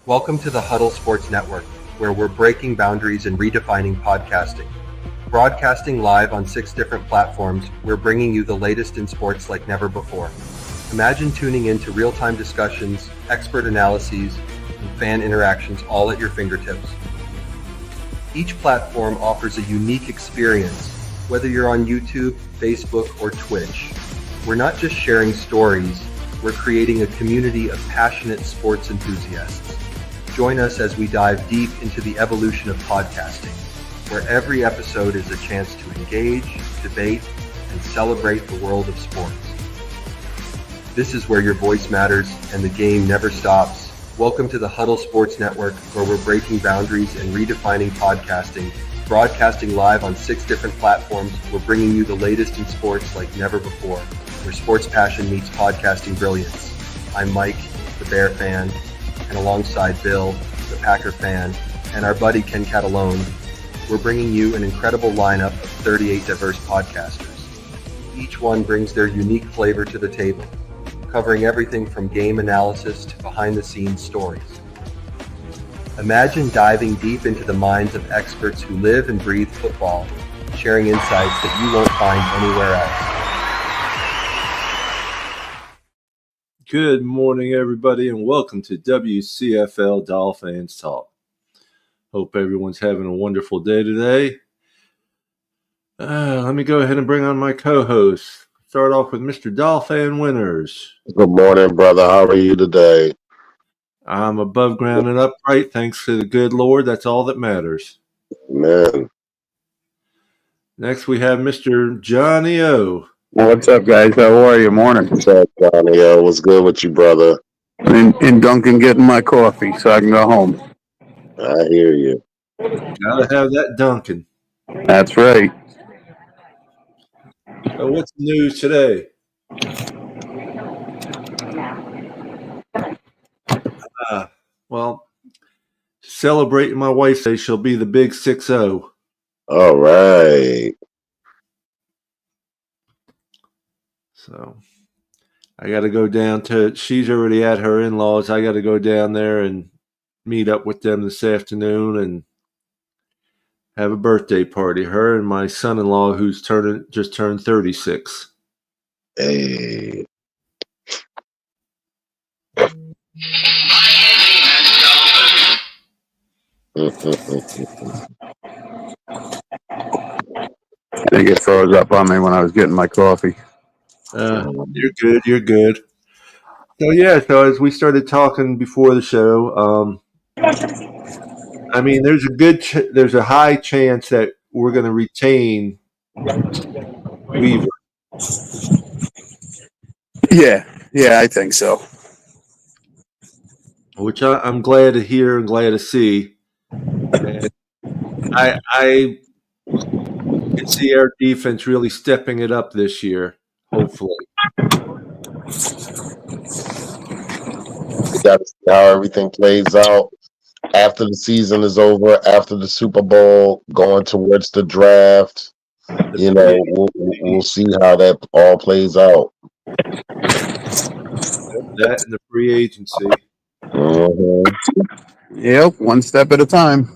Welcome to the Huddle Sports Network, where we're breaking boundaries and redefining podcasting. Broadcasting live on 6 different platforms, we're bringing you the latest in sports like never before. Imagine tuning into real-time discussions, expert analyses, and fan interactions all at your fingertips. Each platform offers a unique experience, whether you're on YouTube, Facebook, or Twitch. We're not just sharing stories, we're creating a community of passionate sports enthusiasts. Join us as we dive deep into the evolution of podcasting, where every episode is a chance to engage, debate, and celebrate the world of sports. This is where your voice matters and the game never stops. Welcome to the Huddle Sports Network, where we're breaking boundaries and redefining podcasting. Broadcasting live on 6 different platforms, we're bringing you the latest in sports like never before, where sports passion meets podcasting brilliance. I'm Mike, the Bear fan, and alongside Bill, the Packer fan, and our buddy Ken Catalone, we're bringing you an incredible lineup of 38 diverse podcasters. Each one brings their unique flavor to the table, covering everything from game analysis to behind-the-scenes stories. Imagine diving deep into the minds of experts who live and breathe football, sharing insights that you won't find anywhere else. Good morning, everybody, and welcome to WCFL DolFans Talk. Hope everyone's having a wonderful day today. Let me go ahead and bring on my co-host. Start off with Mr. Dolphin Winners. Good morning, brother. How are you today? I'm above ground and upright, thanks to the good Lord. That's all that matters. Man. Next, we have Mr. Johnny O. What's up, guys? How are you? Morning. What's up, Johnny? What's good with you, brother? In Duncan getting my coffee so I can go home. I hear you. Gotta have that Duncan. That's right. So what's the news today? Celebrating my wife's day, she'll be the big 6-0. All right. So I got to go down to, she's already at her in-laws. I got to go down there and meet up with them this afternoon and have a birthday party. Her and my son-in-law, who's just turned 36. Hey. I think it froze up on me when I was getting my coffee. You're good. So as we started talking before the show, there's a high chance that we're going to retain Weaver. Yeah, I think so. Which I'm glad to hear and glad to see. And I can see our defense really stepping it up this year, hopefully. We got to see how everything plays out after the season is over, after the Super Bowl, going towards the draft. You know, we'll see how that all plays out. That and the free agency. Mm-hmm. Yep, one step at a time.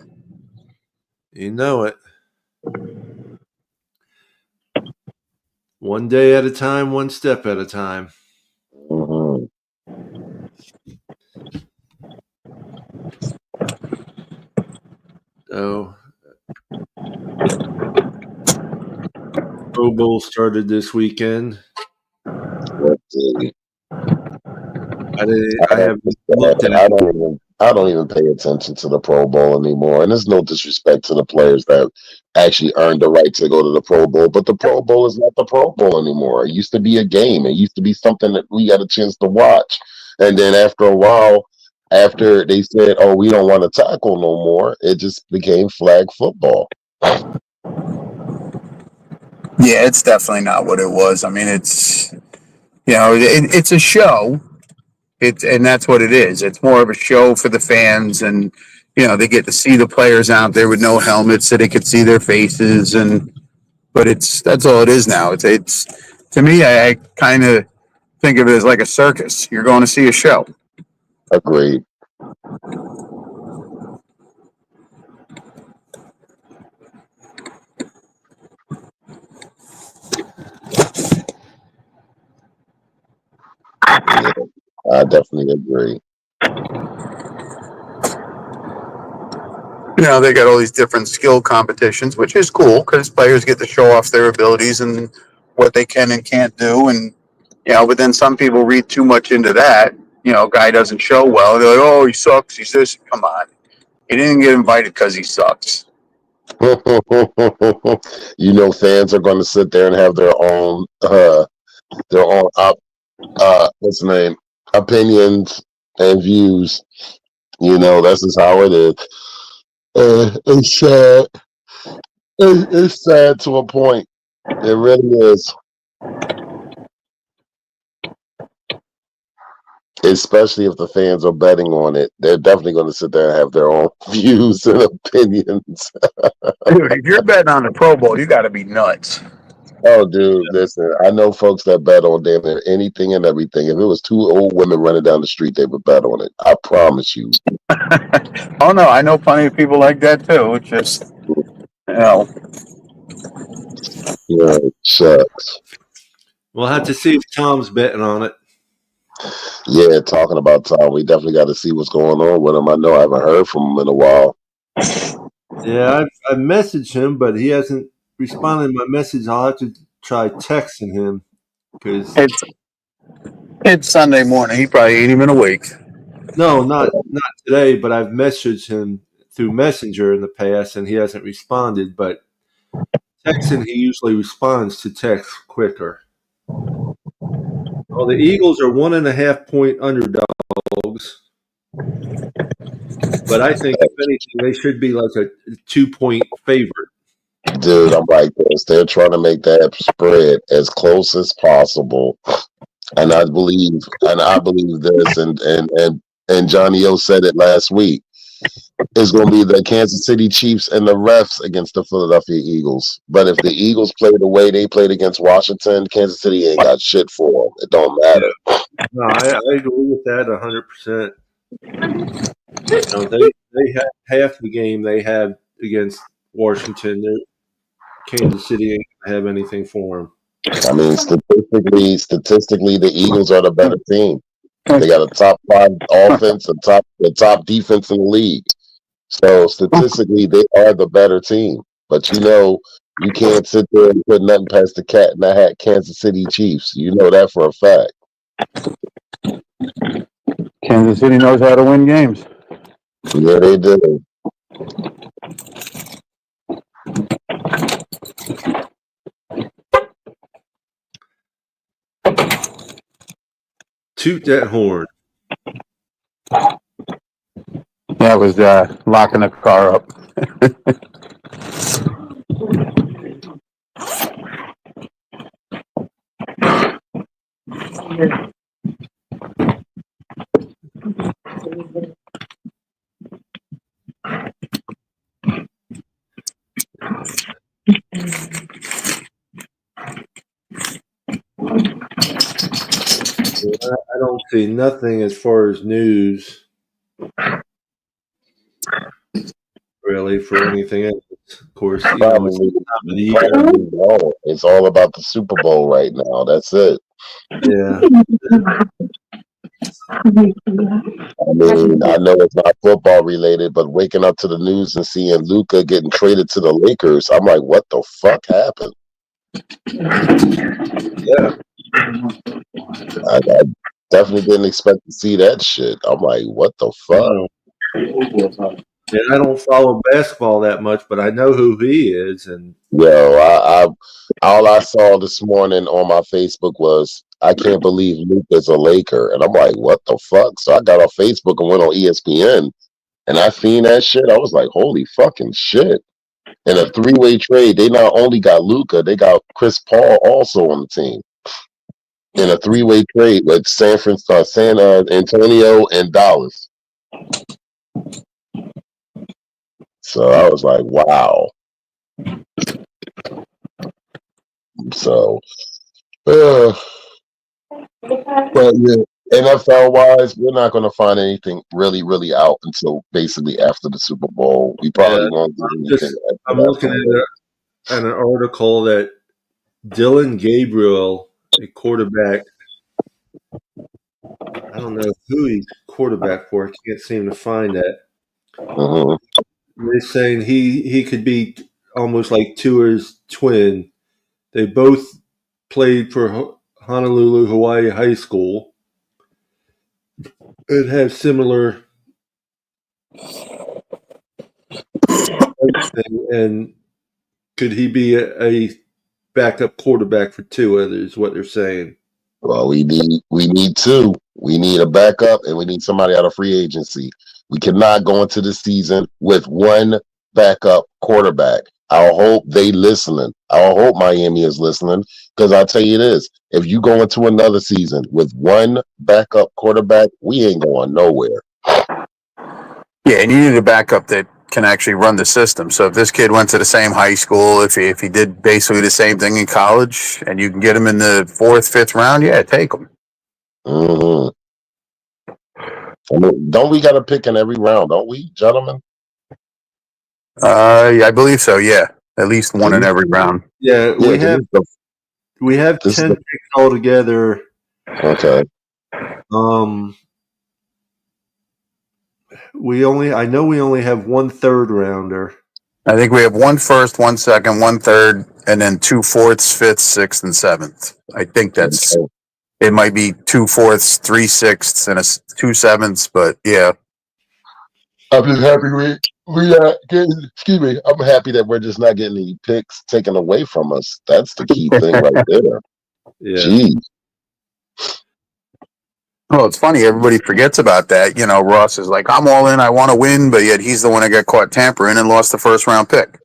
You know it. One day at a time, one step at a time. Mm-hmm. So, Pro Bowl started this weekend. Let's see. I don't even pay attention to the Pro Bowl anymore. And there's no disrespect to the players that actually earned the right to go to the Pro Bowl. But the Pro Bowl is not the Pro Bowl anymore. It used to be a game. It used to be something that we got a chance to watch. And then after a while, after they said, oh, we don't want to tackle no more, it just became flag football. Yeah, it's definitely not what it was. I mean, it's, it's a show. And that's what it is. It's more of a show for the fans, and they get to see the players out there with no helmets, so they could see their faces. But that's all it is now. It's to me, I kind of think of it as like a circus. You're going to see a show. Agreed. Yeah, I definitely agree. You know, they got all these different skill competitions, which is cool because players get to show off their abilities and what they can and can't do. And, you know, but then some people read too much into that. You know, guy doesn't show well. They're like, oh, he sucks. He's this. Come on. He didn't get invited because he sucks. You know, fans are going to sit there and have their own what's the name, opinions and views. You know, that's just how it is. It's sad. It's sad to a point. It really is. Especially if the fans are betting on it, they're definitely going to sit there and have their own views and opinions. Dude, if you're betting on the Pro Bowl, you got to be nuts. Oh, dude, listen, I know folks that bet on damn near anything and everything. If it was two old women running down the street, they would bet on it. I promise you. Oh, no, I know plenty of people like that too. It's just, you know. Yeah, shucks. We'll have to see if Tom's betting on it. Yeah, talking about Tom, we definitely got to see what's going on with him. I know I haven't heard from him in a while. Yeah, I've messaged him, but he hasn't responded to my message. I'll have to try texting him because It's Sunday morning. He probably ain't even awake. no, not today. But I've messaged him through Messenger in the past, and he hasn't responded. But texting, he usually responds to text quicker. Well, the Eagles are 1.5-point underdogs, but I think if anything, they should be like a 2-point favorite. Dude, I'm like this. They're trying to make that spread as close as possible. And I believe this, and Johnny O said it last week. It's going to be the Kansas City Chiefs and the refs against the Philadelphia Eagles. But if the Eagles play the way they played against Washington, Kansas City ain't got shit for them. It don't matter. No, I agree with that 100%. You know, they have half the game they have against Washington. Kansas City ain't gonna have anything for them. I mean, statistically, the Eagles are the better team. They got a top 5 offense and the top defense in the league. So statistically, they are the better team. But you know, you can't sit there and put nothing past the cat in the hat Kansas City Chiefs. You know that for a fact. Kansas City knows how to win games. Yeah, they do. Toot that horn. That was locking the car up. I don't see nothing as far as news, really, for anything else. Of course, you know, it's the time of the year. It's all about the Super Bowl right now. That's it. Yeah. I mean, I know it's not football related, but waking up to the news and seeing Luka getting traded to the Lakers, I'm like, what the fuck happened? Yeah. I definitely didn't expect to see that shit. I'm like, what the fuck? And I don't follow basketball that much, but I know who he is. And Yo, all I saw this morning on my Facebook was, I can't believe Luka's a Laker. And I'm like, what the fuck? So I got off Facebook and went on ESPN and I seen that shit. I was like, holy fucking shit. In a 3-way trade, they not only got Luka, they got Chris Paul also on the team. In a 3-way trade with San Antonio and Dallas. So I was like, wow. So, but yeah, NFL wise, we're not going to find anything really, really out until basically after the Super Bowl. We probably Yeah, won't get anything after I'm that looking point. at an article that Dylan Gabriel, a quarterback, I don't know who he's quarterback for. I can't seem to find that. Mhm. They're saying he could be almost like Tua's twin. They both played for Honolulu, Hawaii High School and have similar everything. And could he be a backup quarterback for Tua? Is what they're saying. Well, we need two. We need a backup, and we need somebody out of free agency. We cannot go into the season with one backup quarterback. I hope they listening. I hope Miami is listening, because I'll tell you this: if you go into another season with one backup quarterback, we ain't going nowhere. Yeah, and you need a backup that can actually run the system. So if this kid went to the same high school, if he did basically the same thing in college, and you can get him in the 4th, 5th round, yeah, take him. Hmm. I mean, don't we got to pick in every round? Don't we, gentlemen? Yeah, I believe so. Yeah, at least one in every round. Yeah, Yeah, 'cause we have this is 10 picks altogether. okay. I know we only have one third rounder. I think we have 1 first, 1 second, 1 third, and then 2 fourths, 5th, 6th, and 7th. I think that's it. Might be 2 fourths, 3 sixths, and 2 sevenths, but yeah. I'm just happy we not getting. Excuse me. I'm happy that we're just not getting any picks taken away from us. That's the key thing right there. Yeah. Jeez. Well, it's funny. Everybody forgets about that. You know, Ross is like, I'm all in. I want to win, but yet he's the one that got caught tampering and lost the 1st round pick.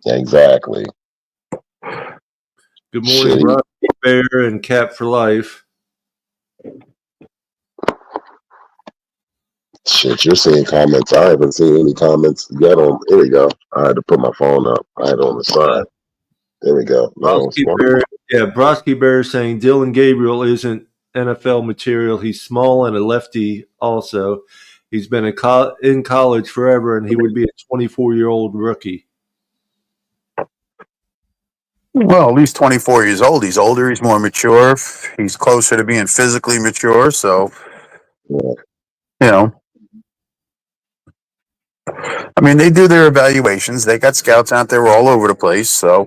Exactly. Good morning, Rob Bear and Cap for Life. Shit, you're seeing comments. I haven't seen any comments yet on. Here we go. I had to put my phone up. I had it on the side. There we go. Broski Bear is saying Dylan Gabriel isn't NFL material. He's small and a lefty also. He's been in college forever, and he would be a 24-year-old rookie. Well, at least 24 years old. He's older. He's more mature. He's closer to being physically mature. So, you know, I mean, they do their evaluations. They got scouts out there all over the place. So,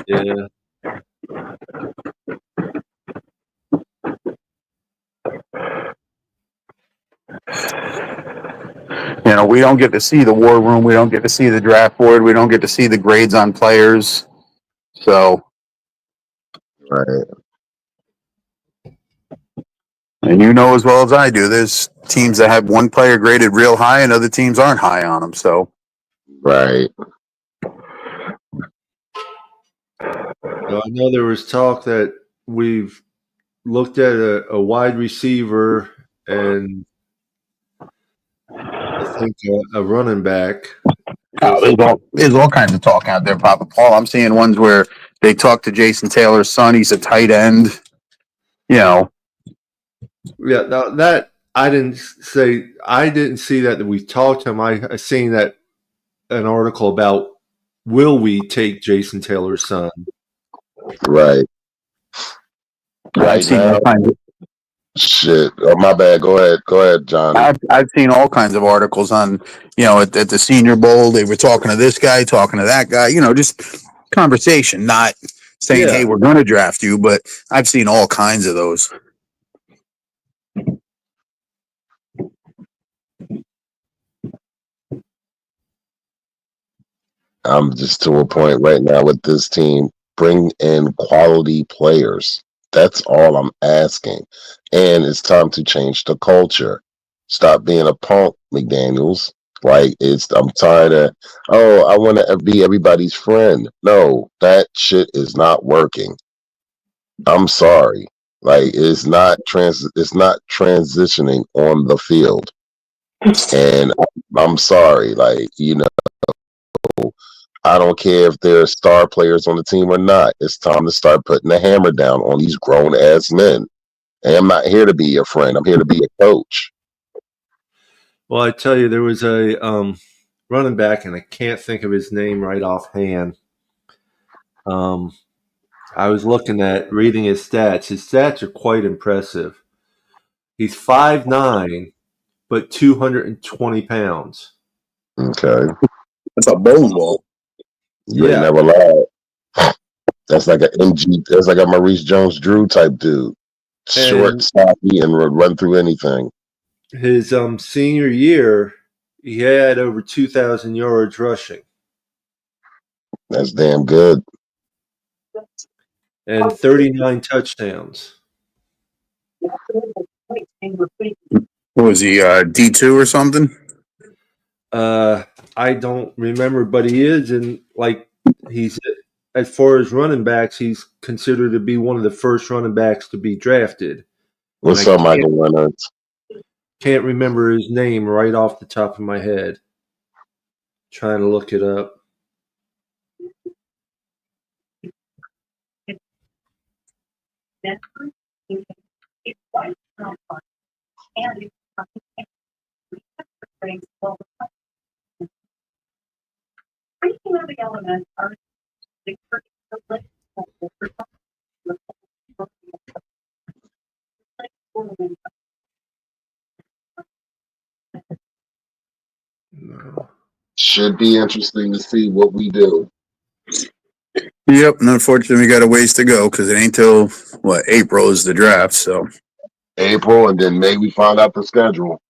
yeah. You know, we don't get to see the war room. We don't get to see the draft board. We don't get to see the grades on players. So, Right. And you know as well as I do, there's teams that have one player graded real high and other teams aren't high on them. So, Right. I know there was talk that we've looked at a wide receiver and I think a running back. There's all kinds of talk out there, Papa Paul. I'm seeing ones where they talk to Jason Taylor's son. He's a tight end. You know. Yeah, that I didn't see that we talked to him. I seen that an article about will we take Jason Taylor's son? Right. I've seen all kinds of shit. Oh, my bad. Go ahead, John. I've seen all kinds of articles on, you know, at the Senior Bowl. They were talking to this guy, talking to that guy. You know, just conversation, not saying, "Hey, we're going to draft you." But I've seen all kinds of those. I'm just to a point right now with this team. Bring in quality players. That's all I'm asking. And it's time to change the culture. Stop being a punk, McDaniels. Like I'm tired of, I want to be everybody's friend. No, that shit is not working. I'm sorry. Like it's not transitioning on the field. And I'm sorry, like, I don't care if there are star players on the team or not. It's time to start putting the hammer down on these grown ass men. And I'm not here to be your friend. I'm here to be a coach. Well, I tell you, there was a running back, and I can't think of his name right offhand. I was reading his stats. His stats are quite impressive. He's 5'9", but 220 pounds. Okay. That's a bowling ball. You ain't Yeah. never lied. That's like that's like a Maurice Jones-Drew type dude. Short, And stocky, and would run through anything. his senior year, he had over 2,000 yards rushing That's damn good. and 39 touchdowns. What was he, D2 or something? I don't remember, but he is, and he's as far as running backs, he's considered to be one of the first running backs to be drafted. What's up, Michael Leonard? Can't remember his name right off the top of my head. Trying to look it up. No. Should be interesting to see what we do. Yep, and unfortunately, we got a ways to go because it ain't till April is the draft. So April, and then May we find out the schedule.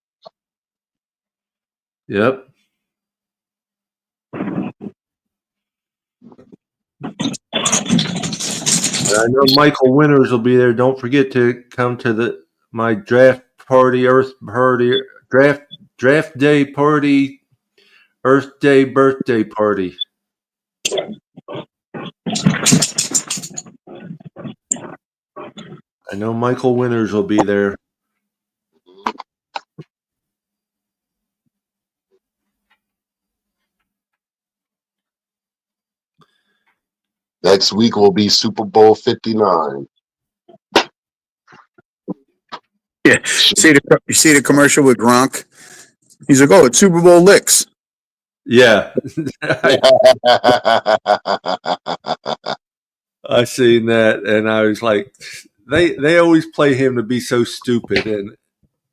Yep. I know Michael Winters will be there. Don't forget to come to my draft party, draft day party, Earth Day birthday party. I know Michael Winters will be there. Next week will be Super Bowl 59. yeah, you see the commercial with Gronk. He's like, "Oh, it's Super Bowl licks." Yeah. I seen that, and I was like, they always play him to be so stupid, and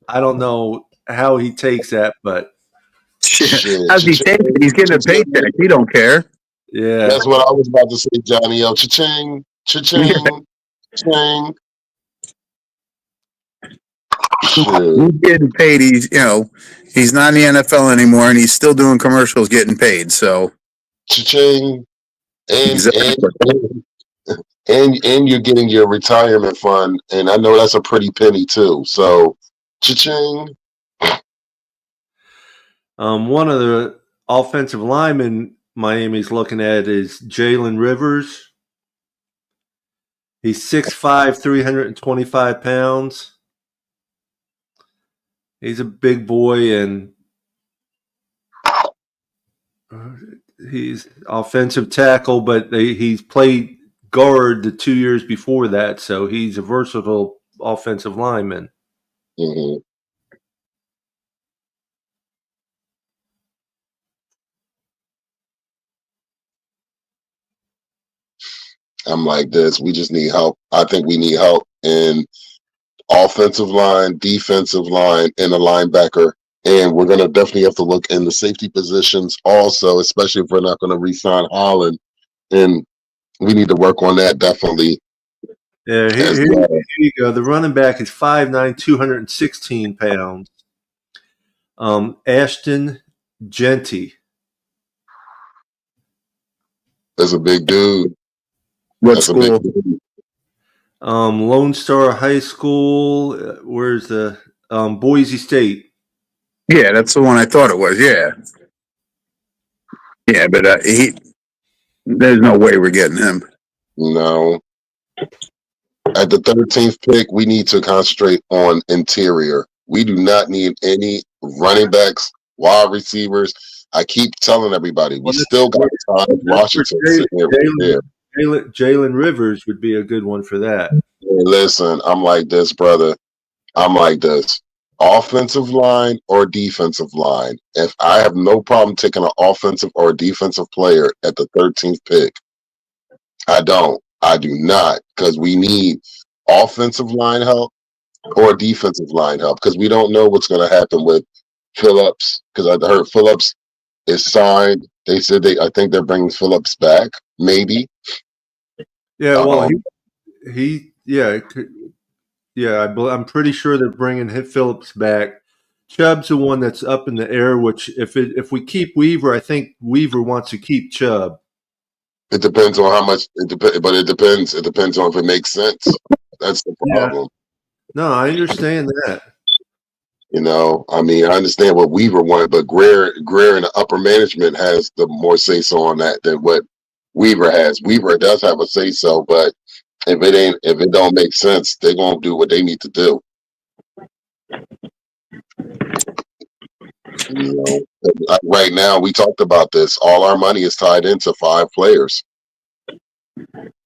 I don't know how he takes that, but How's he take it? He's getting a paycheck. He don't care. yeah, That's what I was about to say, Johnny. Cha-ching, cha-ching, cha-ching. He's getting paid. He's not in the NFL anymore, and he's still doing commercials, getting paid. So Cha-ching. exactly. And you're getting your retirement fund, and I know that's a pretty penny too. So, cha-ching. One of the offensive linemen Miami's looking at is Jalen Rivers. He's 6'5", 325 pounds. He's a big boy, and he's offensive tackle, but he's played guard the 2 years before that, so he's a versatile offensive lineman. Mm-hmm. I'm like this. We just need help. I think we need help in offensive line, defensive line, and a linebacker. And we're going to definitely have to look in the safety positions also, especially if we're not going to re-sign Holland. And we need to work on that definitely. Yeah, here you go. The running back is 5'9", 216 pounds. Ashton Genty. That's a big dude. What school? Lone Star High School. Where's the Boise State? Yeah, that's the one I thought it was. Yeah, but there's no way we're getting him. No. At the 13th pick, we need to concentrate on interior. We do not need any running backs, wide receivers. I keep telling everybody, we still got Thomas Washington sitting here right there. Jalen Rivers would be a good one for that. Hey, listen, I'm like this, brother. I'm like this. Offensive line or defensive line. If I have no problem taking an offensive or defensive player at the 13th pick, I don't. I do not, because we need offensive line help or defensive line help, because we don't know what's going to happen with Phillips. Because I heard Phillips is signed. They said I think they're bringing Phillips back, maybe. Yeah, well, I'm pretty sure they're bringing Phillips back. Chubb's the one that's up in the air. Which, if we keep Weaver, I think Weaver wants to keep Chubb. It depends on how much. But it depends. It depends on if it makes sense. That's the problem. Yeah. No, I understand that. You know, I mean, I understand what Weaver wanted, but Greer in the upper management has the more say so on that than what Weaver has. Weaver does have a say so, but if it don't make sense, they're gonna do what they need to do. You know, right now we talked about this. All our money is tied into 5 players.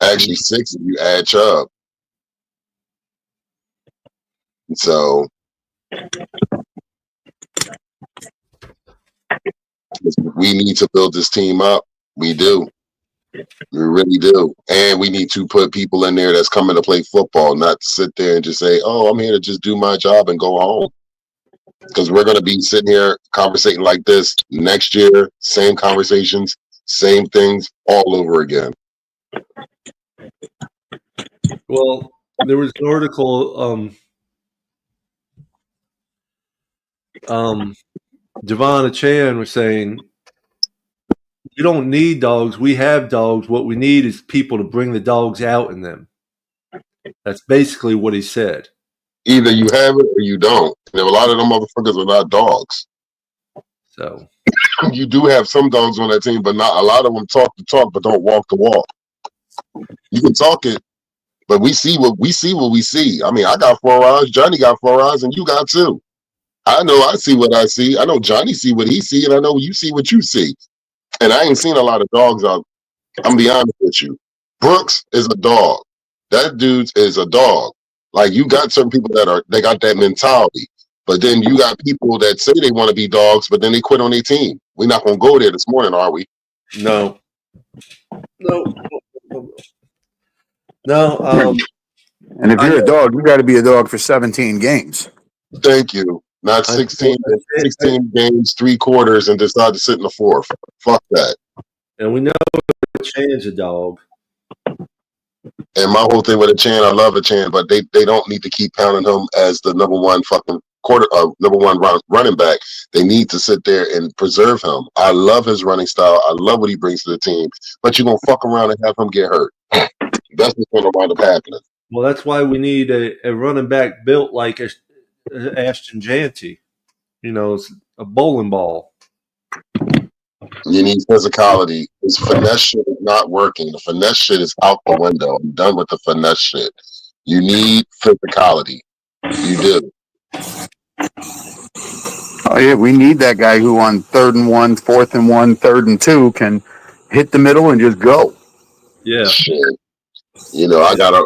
Actually, 6 if you add Chubb. So we need to build this team up. We do. We really do. And we need to put people in there that's coming to play football, not to sit there and just say, oh, I'm here to just do my job and go home. Because we're going to be sitting here conversating like this next year, same conversations, same things all over again. Well, there was an article, Devon Achan was saying, we don't need dogs. We have dogs. What we need is people to bring the dogs out in them. That's basically what he said. Either you have it or you don't. And a lot of them motherfuckers are not dogs. So you do have some dogs on that team, but not a lot of them talk the talk, but don't walk the walk. You can talk it, but we see what we see. I mean, I got 4 eyes, Johnny got 4 eyes, and you got 2. I know I see what I see. I know Johnny see what he see, and I know you see what you see. And I ain't seen a lot of dogs out. I'm gonna be honest with you. Brooks is a dog. That dude is a dog. Like, you got certain people they got that mentality. But then you got people that say they want to be dogs, but then they quit on their team. We're not gonna go there this morning, are we? No. And if you're a dog, you got to be a dog for 17 games. Thank you. Not 16 games, 3 quarters, and decide to sit in the 4th. Fuck that. And we know Chan's a dog. And my whole thing with Achan, I love Achan, but they don't need to keep pounding him as the number one fucking running back. They need to sit there and preserve him. I love his running style. I love what he brings to the team. But you're gonna fuck around and have him get hurt. That's what's gonna wind up happening. Well, that's why we need a running back built like Ashton Janty. You know, it's a bowling ball. You need physicality. His finesse shit is not working. The finesse shit is out the window. I'm done with the finesse shit. You need physicality. You do. Oh yeah, we need that guy who on 3rd and 1, 4th and 1, 3rd and 2 can hit the middle and just go. Yeah. Shit. You know, I got a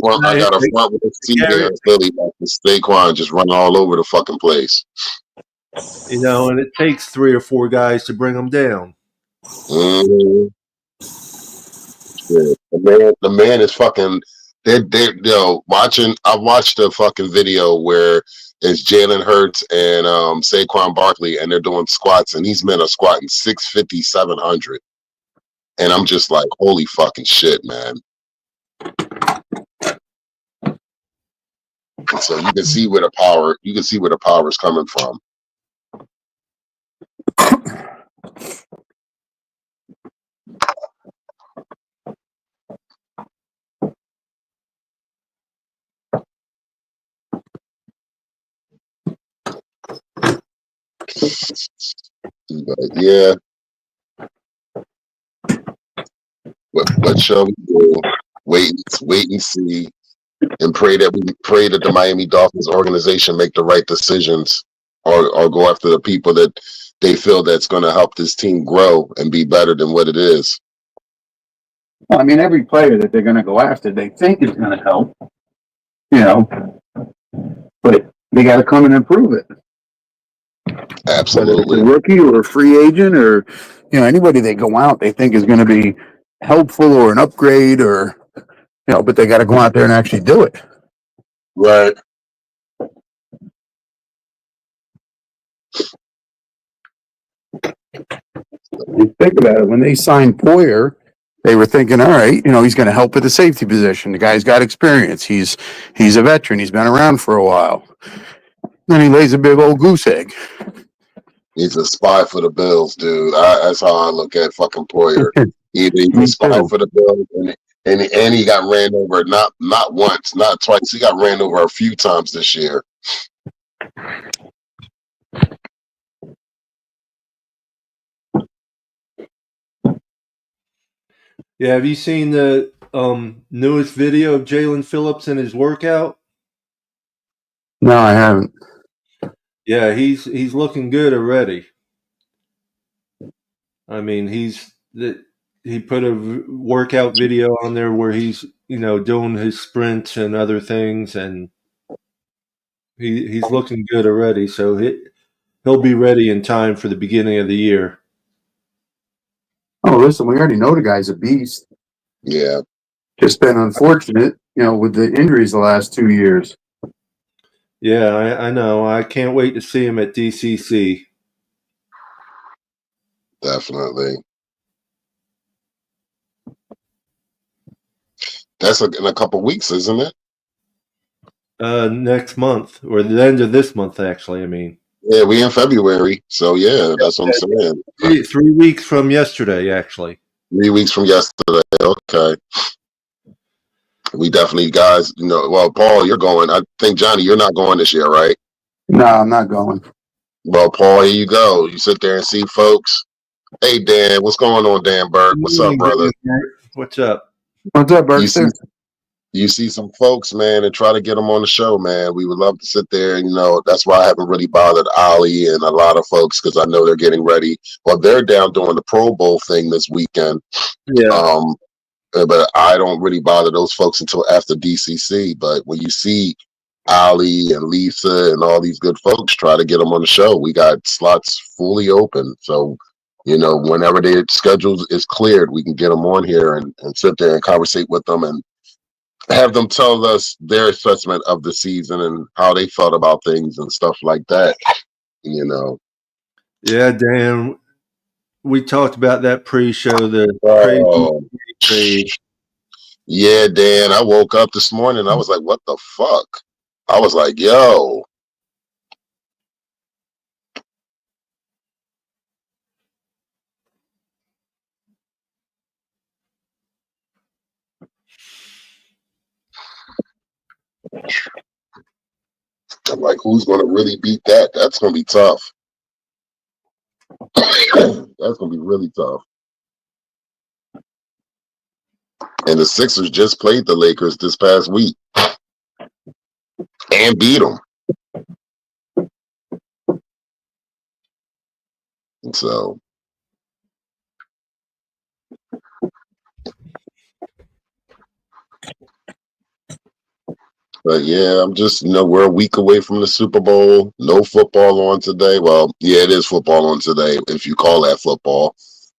front with a seat there in Philly, like Saquon just running all over the fucking place. You know, and it takes 3 or 4 guys to bring them down. Mm-hmm. The man is fucking. I watched a fucking video where it's Jalen Hurts and Saquon Barkley, and they're doing squats, and these men are squatting 650, 700, and I'm just like, holy fucking shit, man. So you can see where the power. You can see where the power is coming from. But yeah, what shall we do? Wait and see, and pray that the Miami Dolphins organization make the right decisions or go after the people that they feel that's going to help this team grow and be better than what it is. Well, I mean, every player that they're going to go after, they think is going to help, but they got to come in and prove it. Whether it's Absolutely. a rookie or a free agent or, anybody they go out, they think is going to be helpful or an upgrade or, but they got to go out there and actually do it. Right. You think about it, when they signed Poyer, they were thinking, all right, he's going to help at the safety position. The guy's got experience. He's a veteran. He's been around for a while. Then he lays a big old goose egg. He's a spy for the Bills, dude. That's how I look at fucking Poyer. Either he's a spy for the Bills, and he got ran over not once, not twice. He got ran over a few times this year. Yeah, have you seen the newest video of Jalen Phillips and his workout? No, I haven't. Yeah, he's looking good already. I mean, he put a workout video on there where he's doing his sprints and other things, and he's looking good already. So he'll be ready in time for the beginning of the year. Oh, listen, we already know the guy's a beast. Yeah. Just been unfortunate, with the injuries the last 2 years. Yeah, I know. I can't wait to see him at DCC. Definitely. That's in a couple weeks, isn't it? Next month, or the end of this month, actually. I mean, yeah, we in February, so yeah, that's what I'm saying. 3 weeks from yesterday, actually. 3 weeks from yesterday. Okay. We definitely, guys. Well, Paul, you're going. I think Johnny, you're not going this year, right? No, I'm not going. Well, Paul, here you go. You sit there and see folks. Hey, Dan, what's going on, Dan Burke? What's up, brother? What's up? What's up, Burke? You see some folks, man, and try to get them on the show, man. We would love to sit there. That's why I haven't really bothered Ali and a lot of folks because I know they're getting ready. Well, they're down doing the Pro Bowl thing this weekend. Yeah. But I don't really bother those folks until after DCC. But when you see Ali and Lisa and all these good folks, try to get them on the show. We got slots fully open. So, whenever their schedule is cleared, we can get them on here and sit there and conversate with them and have them tell us their assessment of the season and how they felt about things and stuff like that. Yeah, Dan. We talked about that pre-show, crazy. Yeah, Dan. I woke up this morning. I was like, "What the fuck?" I was like, "Yo." I'm like, who's going to really beat that? That's going to be tough. That's going to be really tough. And the Sixers just played the Lakers this past week and beat them. And so, but yeah, I'm just, we're a week away from the Super Bowl. No football on today. Well, yeah, it is football on today, if you call that football.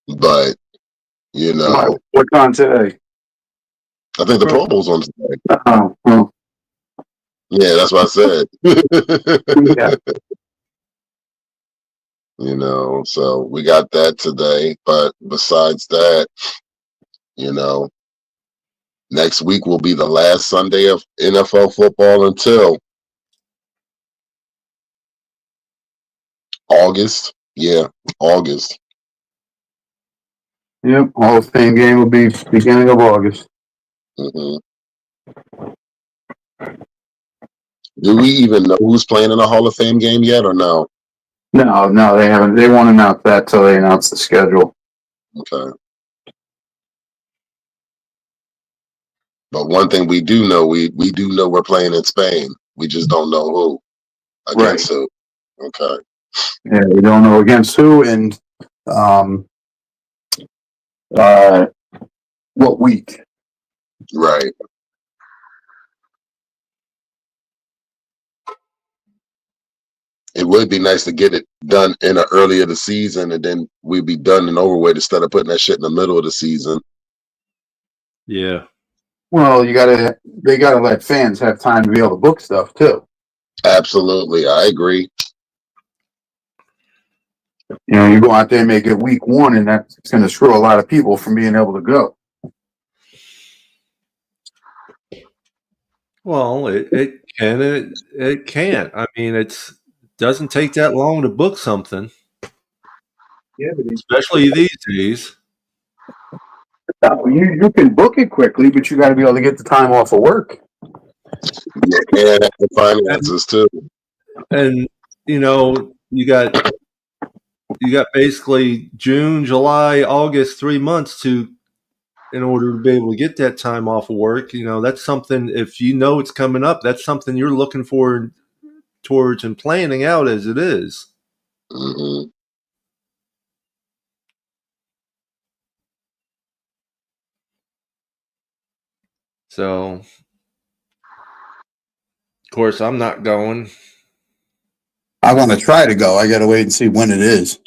But, What's on today? I think the Pro Bowl's on today. Oh, well. Yeah, that's what I said. Yeah. So we got that today. But besides that, next week will be the last Sunday of NFL football until August. Yeah, August. Yep, Hall of Fame game will be beginning of August. Mm-hmm. Do we even know who's playing in the Hall of Fame game yet, or no? No, they haven't. They won't announce that till they announce the schedule. Okay. But one thing we do know, we do know we're playing in Spain. We just don't know who against who. Okay. Yeah, we don't know against who and what week. Right. It would be nice to get it done in the early of the season, and then we'd be done and over with instead of putting that shit in the middle of the season. Yeah. Well, they gotta let fans have time to be able to book stuff too. Absolutely, I agree. You know, you go out there and make it week 1, and that's going to screw a lot of people from being able to go. Well, it can, it can't. I mean, it doesn't take that long to book something. Yeah, especially these days. You can book it quickly, but you got to be able to get the time off of work. Yeah, the finances too. And you know, you got basically June, July, August, 3 months in order to be able to get that time off of work. You know, that's something, if you know it's coming up, that's something you're looking for towards and planning out as it is. Mm-hmm. So, of course, I'm not going. I'm going to try to go. I got to wait and see when it is.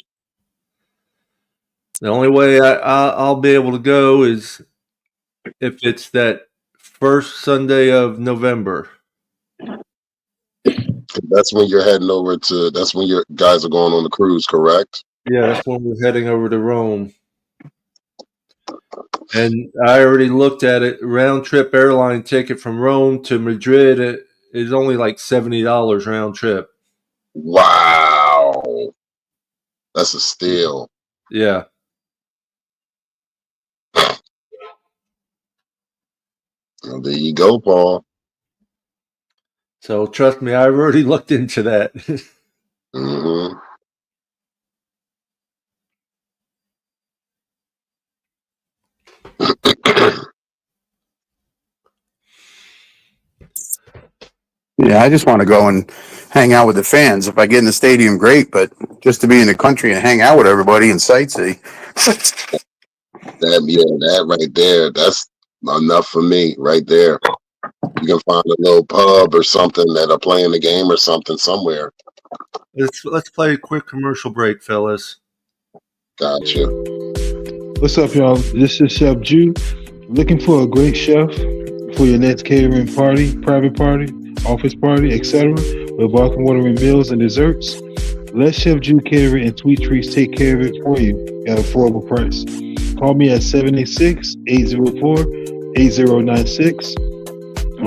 The only way I'll be able to go is if it's that first Sunday of November. That's when you're heading over to. That's when your guys are going on the cruise, correct? Yeah, that's when we're heading over to Rome. And I already looked at it. Round trip airline ticket from Rome to Madrid is only like $70 round trip. Wow, that's a steal. Yeah. Well, there you go, Paul. So trust me, I've already looked into that. Mm-hmm. Yeah, I just want to go and hang out with the fans. If I get in the stadium, great, but just to be in the country and hang out with everybody and sightsee. That right there, that's enough for me right there. You can find a little pub or something that are playing the game or something somewhere. Let's play a quick commercial break, fellas. Gotcha. What's up, y'all? This is Chef Jew. Looking for a great chef for your next catering party, private party, office party, etc. with welcome watering meals and desserts? Let Chef Jew Catering and Sweet Treats take care of it for you at an affordable price. Call me at 786-804-8096.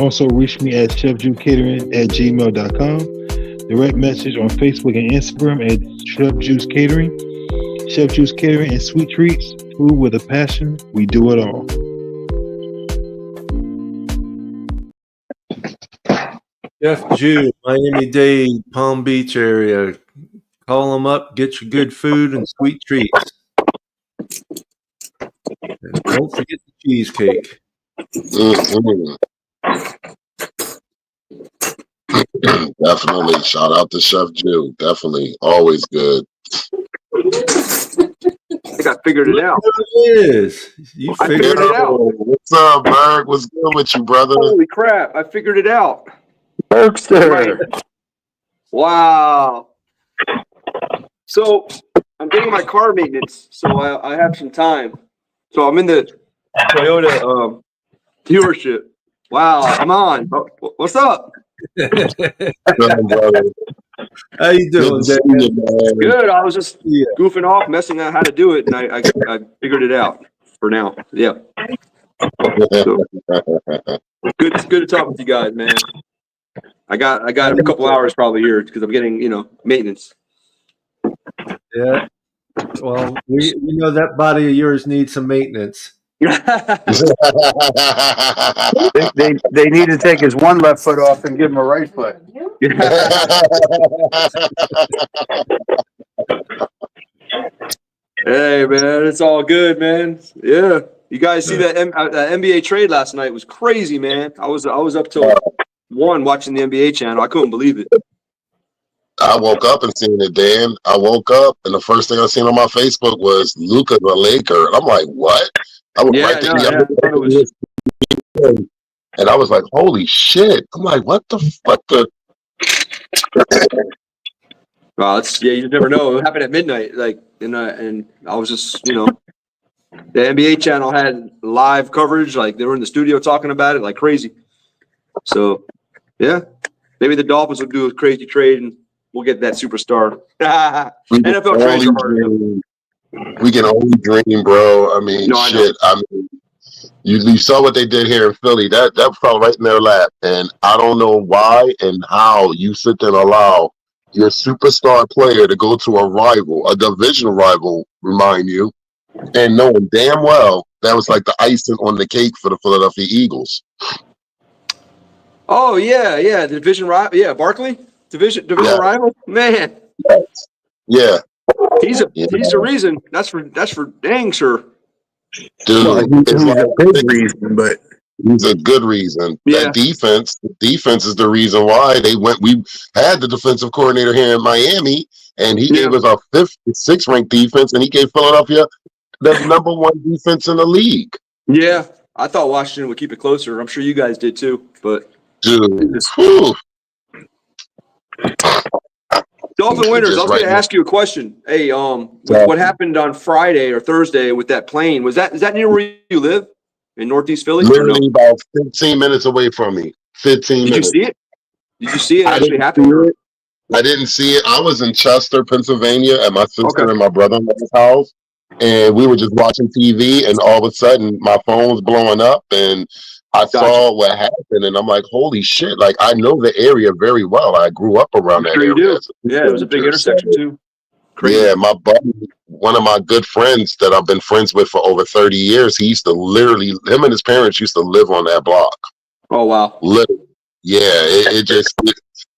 Also reach me at chefjewcatering@gmail.com. Direct message on Facebook and Instagram at Chef Juice Catering. Chef Juice Catering and Sweet Treats. Food with a passion. We do it all. Chef Jew, Miami-Dade, Palm Beach area. Call them up, get your good food and sweet treats. And don't forget the cheesecake. Mm-hmm. Definitely. Shout out to Chef Jew. Definitely. Always good. I think I figured it out. It is. You I figured it out. What's up, Berg? What's good with you, brother? Holy crap, I figured it out. Bergster. Wow. So I'm getting my car maintenance, so I have some time. So I'm in the Toyota dealership. Wow, I'm on. Oh, what's up? How you doing, Dan? Good. I was just goofing off, messing out how to do it, and I figured it out for now. Yeah. So, good to talk with you guys, man. I got a couple hours probably here because I'm getting maintenance. Yeah. Well, we know that body of yours needs some maintenance. They need to take his one left foot off and give him a right foot. Hey man, it's all good, man. Yeah, you guys see that NBA trade last night? It was crazy, man. I was up till 1 watching the NBA channel. I couldn't believe it. I woke up and seen it, Dan. I woke up and the first thing I seen on my Facebook was Luka's a Laker. And I'm like, what? I was Yeah, right there. no, yeah. I thought it was. And I was like, holy shit. I'm like, what the? Well, you just never know. It happened at midnight, like, and I was just, the NBA channel had live coverage, like they were in the studio talking about it like crazy. So, yeah, maybe the Dolphins will do a crazy trade and we'll get that superstar. NFL trades are hard. We can only dream, bro. I mean, No, I know. shit. I mean, you saw what they did here in Philly. That fell right in their lap. And I don't know why and how you sit there and allow your superstar player to go to a division rival, remind you, and knowing damn well that was like the icing on the cake for the Philadelphia Eagles. Oh, yeah, the division rival. Yeah, Barkley, division rival. Man. Yeah. He's a reason. That's for dang sure. Dude, Well, he's a big reason, but he's a good reason. Yeah. That defense is the reason why we had the defensive coordinator here in Miami, and he gave us our 5th, 6th ranked defense, and he gave Philadelphia the #1 defense in the league. Yeah, I thought Washington would keep it closer. I'm sure you guys did too, but dude. Dolphin winners. I was going to ask you a question. Hey, what happened on Friday or Thursday with that plane? Is that near where you live in Northeast Philly? Literally about 15 minutes away from me. 15 minutes. Did you see it? Did you see it actually happen? I didn't see it. I was in Chester, Pennsylvania, at my sister and my brother-in-law's house, and we were just watching TV, and all of a sudden, my phone was blowing up, and I saw what happened, and I'm like, holy shit. Like, I know the area very well. I grew up around that area. Yeah, it was a big intersection, too. Crazy. Yeah, my buddy, one of my good friends that I've been friends with for over 30 years, he used to him and his parents used to live on that block. Oh, wow. Literally. Yeah,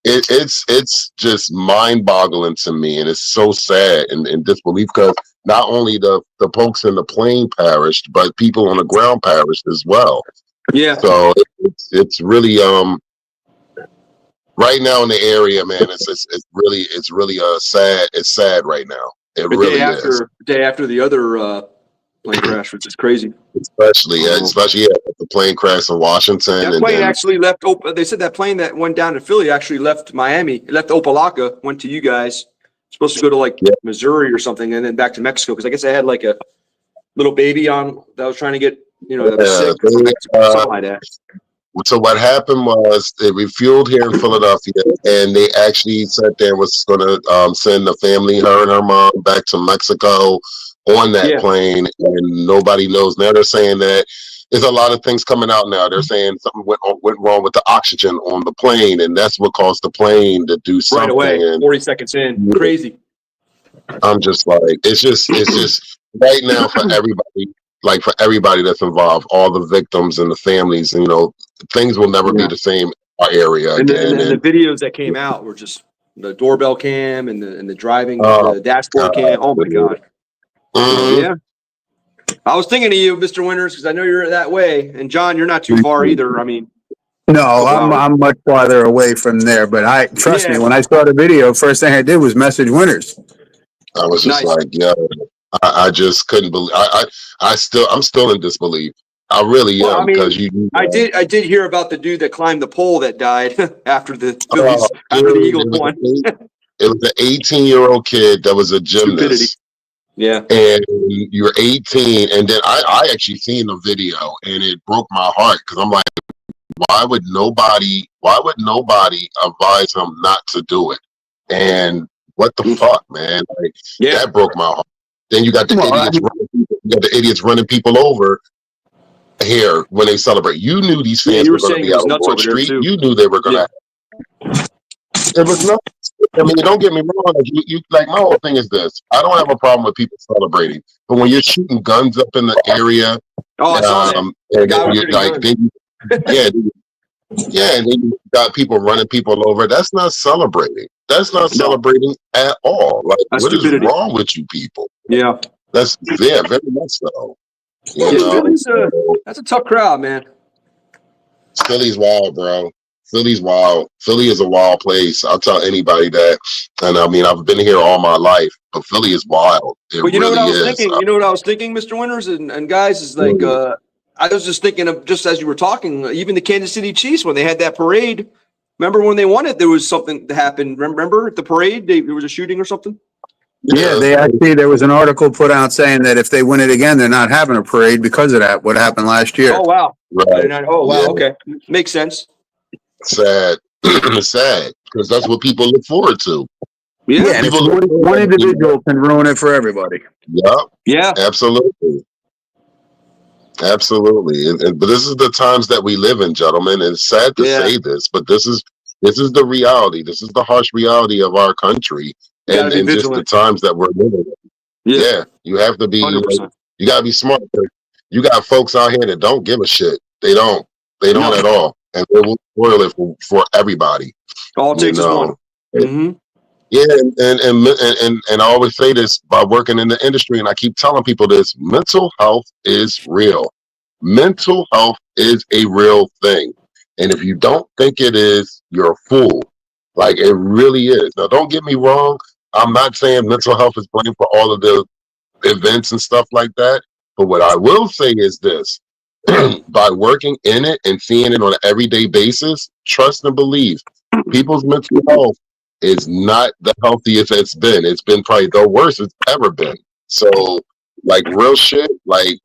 it's just mind-boggling to me, and it's so sad and disbelief because not only the folks in the plane perished, but people on the ground perished as well. Yeah. So it's really right now in the area, man. It's really sad. It's sad right now. It really is. Day after the other plane crash, which is crazy. Especially the plane crash in Washington. That plane actually left. They said that plane that went down to Philly actually left Miami. It left Opelika, went to you guys. Supposed to go to Missouri or something, and then back to Mexico because I guess I had like a little baby on that was trying to get that was sick, something like that. So what happened was they refueled here in Philadelphia, and they actually sat there and was going to send the family, her and her mom, back to Mexico on that plane, and nobody knows. Now they're saying that there's a lot of things coming out now. They're saying something went wrong with the oxygen on the plane, and that's what caused the plane to do something. Right away, and 40 seconds in. Crazy. I'm just like, it's just right now for everybody. Like for everybody that's involved, all the victims and the families, things will never be the same in our area again. And the videos that came out were just the doorbell cam and the driving, the dashboard cam. Oh my God. Mm-hmm. Yeah. I was thinking of you, Mr. Winters, because I know you're that way. And John, you're not too far either. I mean, no, I'm much farther away from there. But trust me, when I saw the video, first thing I did was message Winters. I was just like, yeah. I just couldn't believe. I'm still in disbelief. I really am because I did hear about the dude that climbed the pole that died after the Phillies, after the Eagles won. It was an 18-year-old kid that was a gymnast. Stupidity. Yeah, and you're 18, and then I actually seen the video, and it broke my heart because I'm like, why would nobody advise him not to do it? And what the fuck, man? Like, that broke my heart. Then you got the idiots running people over here when they celebrate. You knew these fans were going to be out on Wall Street. You knew they were going to. It was nuts. I mean, don't get me wrong. Like my whole thing is this: I don't have a problem with people celebrating, but when you're shooting guns up in the area, and then you got people running people over. That's not celebrating. That's not celebrating at all. Like, what is wrong with you people? Yeah. That's very much so. Philly's that's a tough crowd, man. Philly's wild, bro. Philly's wild. Philly is a wild place. I'll tell anybody that. And I mean, I've been here all my life, but Philly is wild. It But you know really what I was is. thinking? You know what I was thinking, Mr. Winters and guys, is like I was just thinking of, just as you were talking, even the Kansas City Chiefs when they had that parade. Remember when they won it? There was something that happened. Remember at the parade? There was a shooting or something. Yeah, there was an article put out saying that if they win it again, they're not having a parade because of that. What happened last year? Oh wow! Right. Oh wow! Yeah. Okay, makes sense. Sad. Sad, because that's what people look forward to. Yeah, People one individual can ruin it for everybody. Yep. Yeah. Absolutely. Absolutely. But this is the times that we live in, gentlemen. And it's sad to say this, but this is the reality. This is the harsh reality of our country and just the times that we're living in. Yeah. You have to be, you got to be smart. You got folks out here that don't give a shit. They don't at all. And they will spoil it for everybody. All it takes is one. Mm-hmm. Yeah, and I always say this by working in the industry, and I keep telling people this: mental health is real. Mental health is a real thing, and if you don't think it is, you're a fool. Like, it really is. Now, don't get me wrong. I'm not saying mental health is blamed for all of the events and stuff like that. But what I will say is this: by working in it and seeing it on an everyday basis, trust and believe, people's mental health is not the healthiest it's been. It's been probably the worst it's ever been. So, like, real shit, like,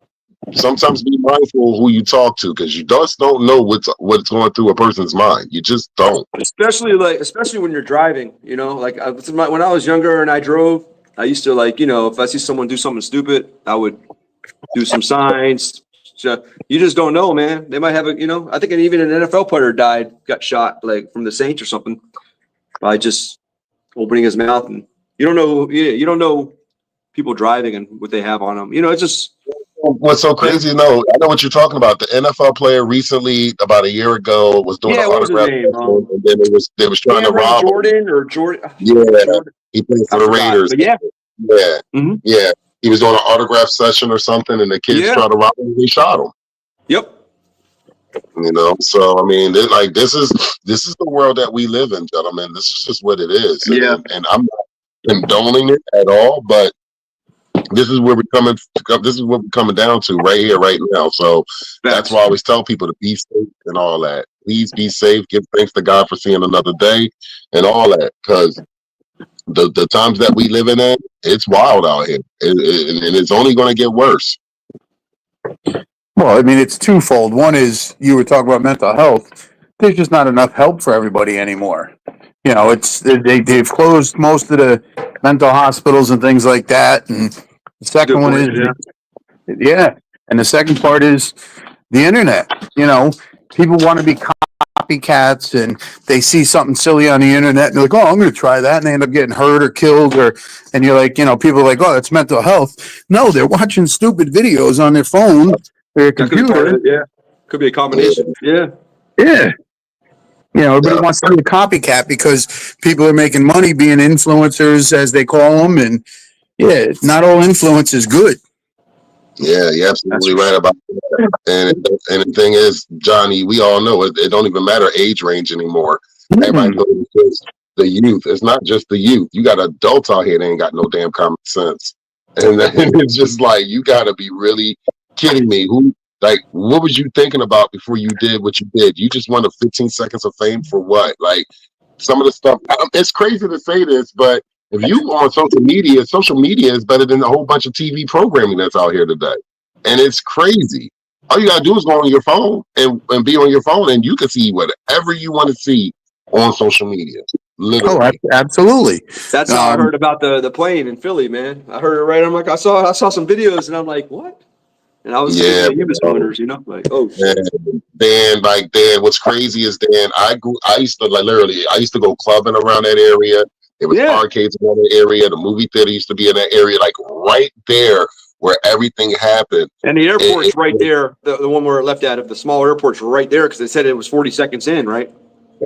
sometimes be mindful of who you talk to, because you just don't know what's going through a person's mind. You just don't. Especially when you're driving, you know, like when I was younger and I drove, I used to, like, you know, if I see someone do something stupid, I would do some signs. So you just don't know, man. They might have I think even an NFL player got shot, like, from the Saints or something, by just opening his mouth. And you don't know people driving and what they have on them. You know, it's just what's so crazy. No, I know what you're talking about. The NFL player recently, about a year ago, was doing an autograph, and then they was trying to rob Jordan. Yeah, Jordan. He played for the Raiders. Yeah. Mm-hmm. Yeah. He was doing an autograph session or something, and the kids tried to rob him, and they shot him. Yep. You know, so I mean, this is the world that we live in, gentlemen. This is just what it is. Yeah. And I'm not condoning it at all, but this is where we're coming. This is what we're coming down to right here, right now. So that's why I always tell people to be safe and all that. Please be safe. Give thanks to God for seeing another day and all that, because the times that we live in, it's wild out here, and it's only going to get worse. Well, I mean, it's twofold. One is, you were talking about mental health. There's just not enough help for everybody anymore. You know, they've closed most of the mental hospitals and things like that. And the second one is, and the second part is the internet. You know, people want to be copycats, and they see something silly on the internet, and they're like, "Oh, I'm going to try that," and they end up getting hurt or killed. And you're like, you know, people are like, "Oh, that's mental health." No, they're watching stupid videos on their phone. Their computer. Could be a combination. Yeah. You know, everybody wants to be a copycat because people are making money being influencers, as they call them, and not all influence is good. Yeah, you're absolutely right about that. And the thing is, Johnny, we all know it don't even matter age range anymore. Everybody knows it's the youth. It's not just the youth. You got adults out here that ain't got no damn common sense. And then it's just like, you got to be really kidding me. What was you thinking about before you did what you did? You just wanted 15 seconds of fame for what? Like, some of the stuff, it's crazy to say this, but if you go on social media is better than a whole bunch of TV programming that's out here today. And it's crazy. All you gotta do is go on your phone and be on your phone, and you can see whatever you want to see on social media. Literally. Oh, absolutely. That's how I heard about the plane in Philly, man. I heard it right. I'm like, I saw some videos, and I'm like, what? And I was thinking, you Winners, you know, like, oh shit. Dan, what's crazy is, Dan, I used to go clubbing around that area. There was arcades in that area. The movie theater used to be in that area, like right there where everything happened. And the airport's right there. The one where it left out of the small airport's right there, because they said it was 40 seconds in, right?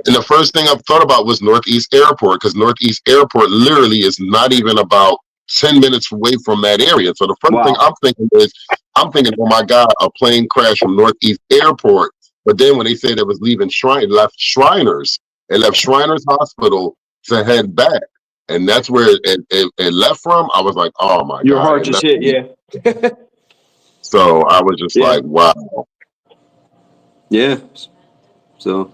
And the first thing I thought about was Northeast Airport, because Northeast Airport literally is not even about 10 minutes away from that area. So the first thing I'm thinking is, oh my God, a plane crash from Northeast Airport But then when they said it was leaving it left Shriners Hospital to head back. And that's where it left from. I was like, oh my Your God. heart just hit, yeah. So I was just like, wow. Yeah. So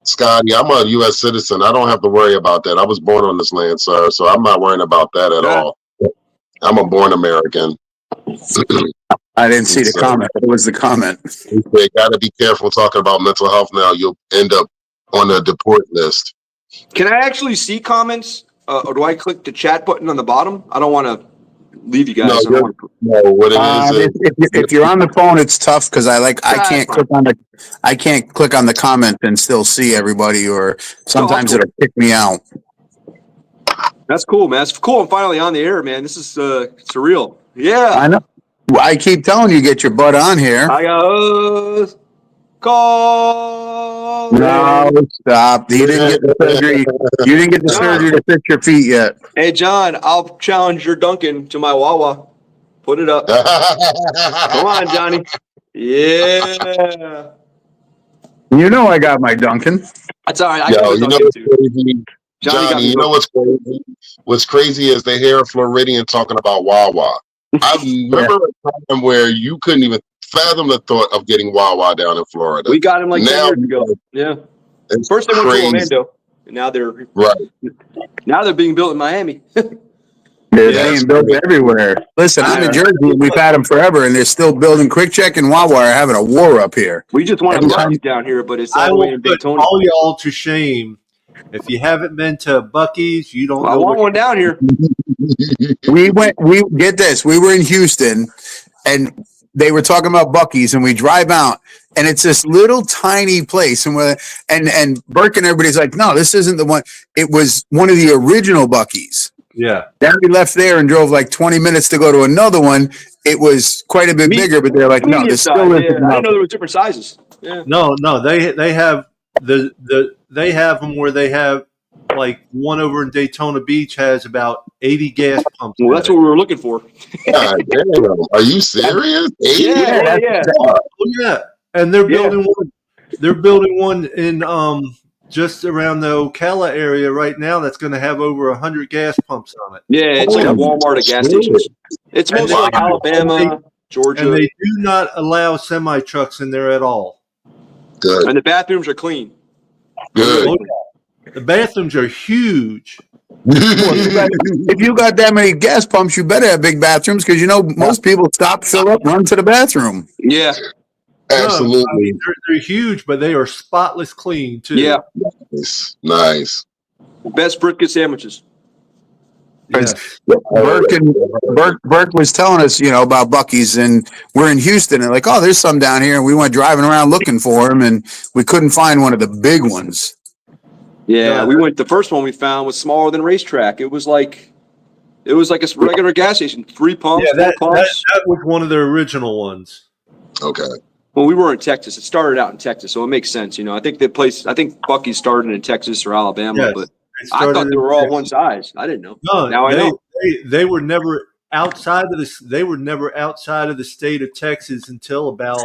Scotty, I'm a U.S. citizen. I don't have to worry about that. I was born on this land, sir. So I'm not worrying about that at all. I'm a born American. I didn't see the comment. What was the comment? You got to be careful talking about mental health now. You'll end up on the deport list. Can I actually see comments? Or do I click the chat button on the bottom? I don't want to leave you guys. No, what it is if you're on the phone, it's tough because I can't click on the comment and still see everybody, or sometimes it'll kick me out. That's cool, man. That's cool. I'm finally on the air, man. This is surreal. Yeah. I know. I keep telling you, get your butt on here. I got call. No, stop. You didn't get the surgery. You didn't get the surgery to fix your feet yet. Hey, John, I'll challenge your Duncan to my Wawa. Put it up. Come on, Johnny. Yeah. You know I got my Duncan. That's all right. I Yo, got you know what's crazy? Johnny, you know what's crazy? What's crazy is they hear a Floridian talking about Wawa. I remember a time where you couldn't even fathom the thought of getting Wawa down in Florida. We got him like 10 years ago. Yeah. First they went to Orlando, and now they're being built in Miami. They're being built everywhere. Listen, I'm in Jersey, and we've had them forever, and they're still building Quick Check and Wawa are having a war up here. We just want to down here, but it's all the way in Daytona. All y'all to shame. If you haven't been to Buc-ee's, you don't know. I want one down here. We get this. We were in Houston, and they were talking about Buc-ee's, and we drive out, and it's this little tiny place, and Burke and everybody's like, no, this isn't the one. It was one of the original Buc-ee's. Yeah. Then we left there and drove like 20 minutes to go to another one. It was quite a bit bigger, but they're like, no, this still isn't. I didn't know there were different sizes. Yeah. No, they have they have them where they have like one over in Daytona Beach has about 80 gas pumps. Well, that's what we were looking for. God damn. Are you serious? 80? Yeah. Oh, yeah. And they're building one. They're building one in just around the Ocala area right now that's going to have over 100 gas pumps on it. Yeah, it's like a Walmart of gas stations. It's mostly like Alabama, Georgia. And they do not allow semi trucks in there at all. Good. And the bathrooms are clean. Good. Oh, yeah. The bathrooms are huge. If you got that many gas pumps, you better have big bathrooms because most people stop, fill up, run to the bathroom. Yeah. Absolutely. No, I mean, they're huge, but they are spotless clean too. Yeah. Nice. Best brisket sandwiches. Yes. Burke was telling us, about Buc-ee's, and we're in Houston, and like, oh, there's some down here, and we went driving around looking for them, and we couldn't find one of the big ones. Yeah, we went. The first one we found was smaller than Racetrack. It was like a regular gas station, 3 pumps, 4 pumps. That was one of the original ones. Okay. Well, we were in Texas. It started out in Texas, so it makes sense. I think Buc-ee's started in Texas or Alabama, but I thought they were all one size. I didn't know. No, now I know. They were never outside of this. They were never outside of the state of Texas until about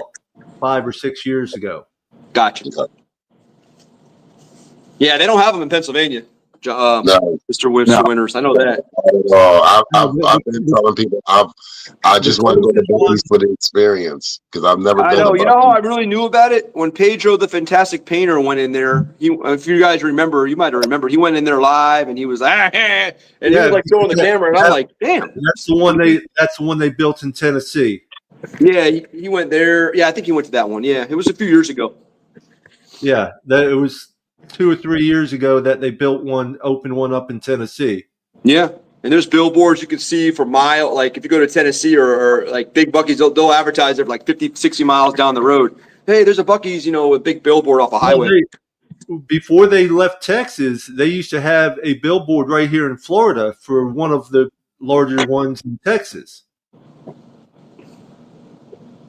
5 or 6 years ago. Gotcha. Yeah, they don't have them in Pennsylvania. Mr. Winters, I know that. I've been telling people I just want to go to Buc-ee's for the experience because I've never been. I know. You know how I really knew about it? When Pedro the Fantastic Painter went in there. If you guys remember, you might have remembered. He went in there live and he was and he was like throwing the camera, and I'm like, damn. That's the one they built in Tennessee. Yeah, he went there. Yeah, I think he went to that one. Yeah, it was a few years ago. Yeah, it was 2 or 3 years ago that they opened one up in Tennessee. Yeah, and there's billboards you can see for mile. Like if you go to Tennessee or like big Buc-ee's, they'll advertise it like 50, 60 miles down the road. Hey, there's a Buc-ee's, with a big billboard off a highway. Before they left Texas, they used to have a billboard right here in Florida for one of the larger ones in Texas.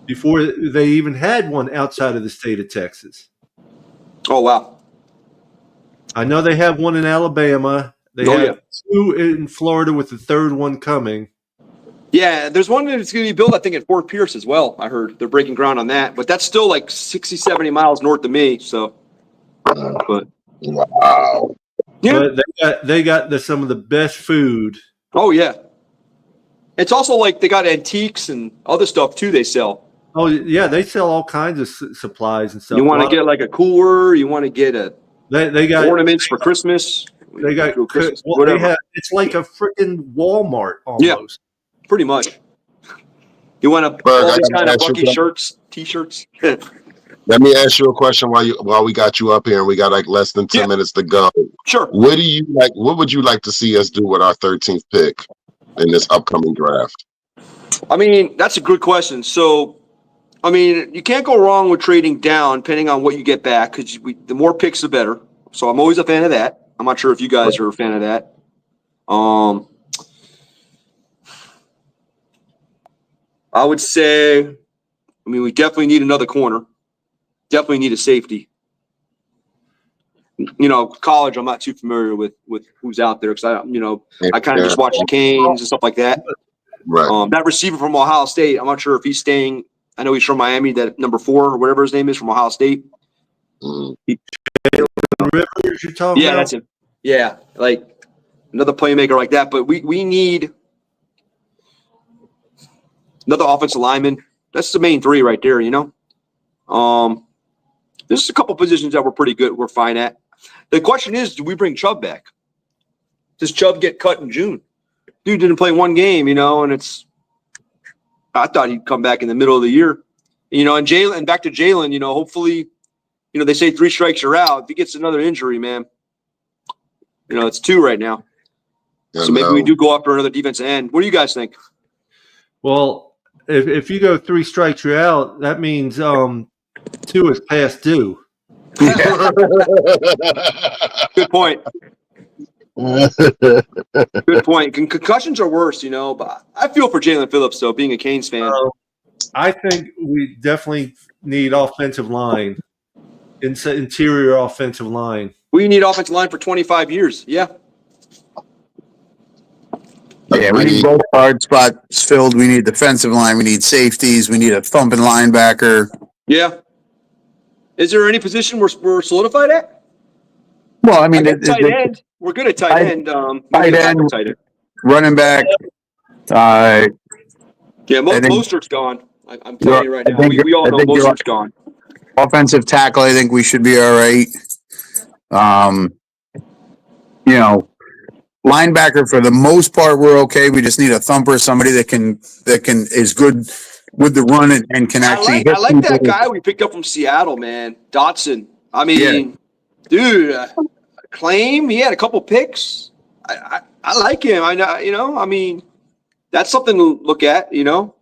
Before they even had one outside of the state of Texas. Oh, wow. I know they have one in Alabama. They have 2 in Florida with the 3rd one coming. Yeah, there's one that's going to be built, I think, at Fort Pierce as well. I heard they're breaking ground on that, but that's still like 60, 70 miles north of me. So, but Wow. yeah. But they got some of the best food. Oh yeah. It's also like they got antiques and other stuff too. They sell. Oh yeah, they sell all kinds of supplies and stuff. You want to get like a cooler. You want to get they got ornaments for Christmas. They got Christmas, well, whatever. it's like a freaking Walmart almost. Yeah, pretty much. You want to all these kind of Bucky shirts, T-shirts. Let me ask you a question while we got you up here and we got like less than 10 minutes to go. Sure. What would you like to see us do with our 13th pick in this upcoming draft? I mean, that's a good question. So, I mean, you can't go wrong with trading down depending on what you get back because the more picks, the better. So I'm always a fan of that. I'm not sure if you guys are a fan of that. I would say, I mean, we definitely need another corner. Definitely need a safety. You know, college, I'm not too familiar with who's out there because I kind of just watch the Canes and stuff like that. Right. That receiver from Ohio State, I'm not sure if he's staying. I know he's from Miami, that number 4 or whatever his name is from Ohio State. Rivers, you're talking about? That's him. Yeah, like another playmaker like that. But we need another offensive lineman. That's the main 3 right there, you know? There's a couple positions that we're pretty good. We're fine at. The question is, do we bring Chubb back? Does Chubb get cut in June? Dude didn't play one game, you know, and I thought he'd come back in the middle of the year. You know, and back to Jalen, you know, hopefully, you know, they say 3 strikes you're out. If he gets another injury, man, you know, it's 2 right now. So maybe we do go after another defensive end. What do you guys think? Well, if you go 3 strikes, you're out. That means 2 is past due. Good point. Good point. Concussions are worse, you know, but I feel for Jalen Phillips, though, being a Canes fan. I think we definitely need offensive line, interior offensive line. We need offensive line for 25 years. Yeah. Yeah, we need both hard spots filled. We need defensive line. We need safeties. We need a thumping linebacker. Yeah. Is there any position we're solidified at? Well, I mean, tight end. We're good at tight end. Tight end, running back. Yeah, Mostert's gone. I'm telling you right now. We all know Mostert's gone. Offensive tackle, I think we should be all right. You know, linebacker for the most part we're okay. We just need a thumper, somebody that can is good with the run and can actually. I like that guy we picked up from Seattle, man, Dotson. I mean, dude, claim he had a couple picks. I like him. I know, you know. I mean, that's something to look at, you know.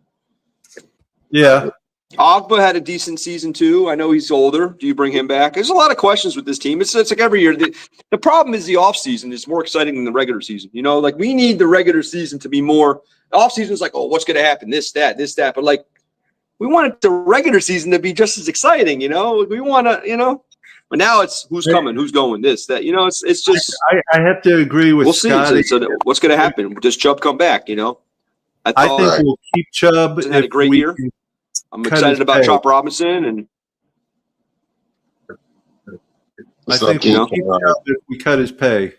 Yeah. Ogba had a decent season too. I know he's older. Do you bring him back? There's a lot of questions with this team. It's like every year. The problem is the offseason is more exciting than the regular season. You know, like we need the regular season to be more. The offseason is like, oh, what's going to happen? This, that. But like, we want the regular season to be just as exciting. You know, we want to, you know. But now it's who's coming, who's going, this, that. You know, it's just. I have to agree with Scott. See. So what's going to happen? Does Chubb come back? You know, I think we'll keep Chubb. Had a great year. I'm excited about Chop Robinson, and I think we'll keep Chubb if we cut his pay.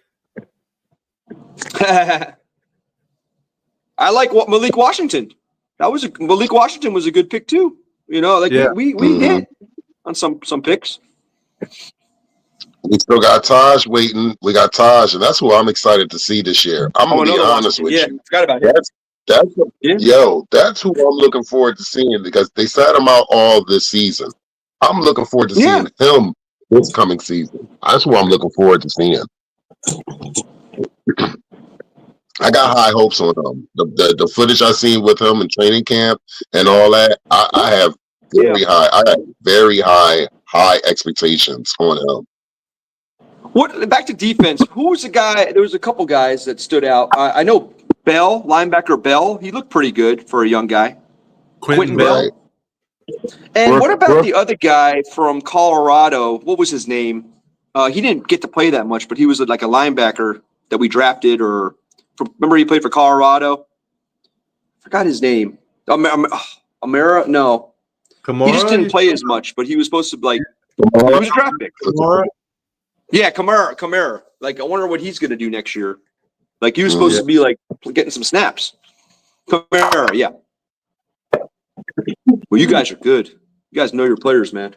I like Malik Washington. Malik Washington was a good pick too. You know, like we hit on some picks. We still got Taj waiting. We got Taj, and that's who I'm excited to see this year. I'm gonna be honest with you. Forgot about him. That's who I'm looking forward to seeing because they sat him out all this season. I'm looking forward to seeing him this coming season. That's who I'm looking forward to seeing. I got high hopes on him. The footage I seen with him in training camp and all that, I have very high expectations on him. Back to defense. Who was the guy? There was a couple guys that stood out. I know Bell, linebacker Bell. He looked pretty good for a young guy. Quentin Bell. Right. And what about the other guy from Colorado? What was his name? He didn't get to play that much, but he was like a linebacker that we drafted. Remember he played for Colorado? forgot his name. Amara? No. Kamara? He just didn't play as much, but he was supposed to like. He was a draft pick. Kamara? Yeah, Kamara. Like, I wonder what he's going to do next year. Like, he was supposed to be like getting some snaps. Kamara, yeah. Well, you guys are good. You guys know your players, man.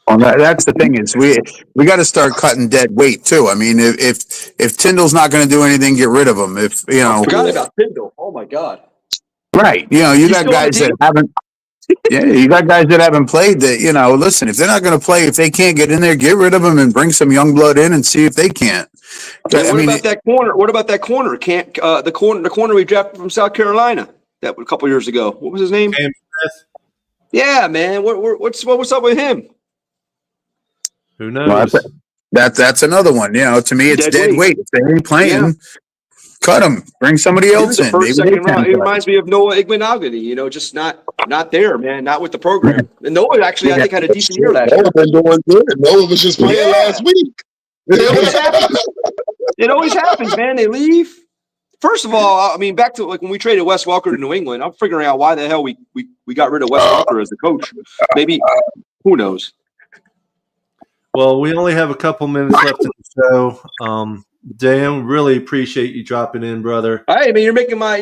Well, that's the thing is we got to start cutting dead weight too. I mean, if Tyndall's not going to do anything, get rid of him. If you know, I forgot about Tyndall. Oh my God. right? You know, you got guys that haven't. Yeah, you got guys that haven't played. That listen, if they're not going to play, if they can't get in there, get rid of them and bring some young blood in and see if they can't. What about that corner? What about that corner? Can't the corner we drafted from South Carolina that a couple years ago? What was his name? Cam Smith? Yeah, man. What's up with him? Who knows? Well, that's another one. To me, it's dead weight. If they ain't playing, cut them. Bring somebody else in. First, second round. It reminds me of Noah Igbenogany. Just not there, man. Not with the program. And Noah actually, I think, had a decent year last year. Noah been doing good. Noah was just playing last week. It always happens, man. They leave. First of all, I mean, back to like when we traded Wes Welker to New England, I'm figuring out why the hell we got rid of Wes Welker as the coach. Maybe, who knows? Well, we only have a couple minutes left in the show. Dan, really appreciate you dropping in, brother. Hey, man, you're making my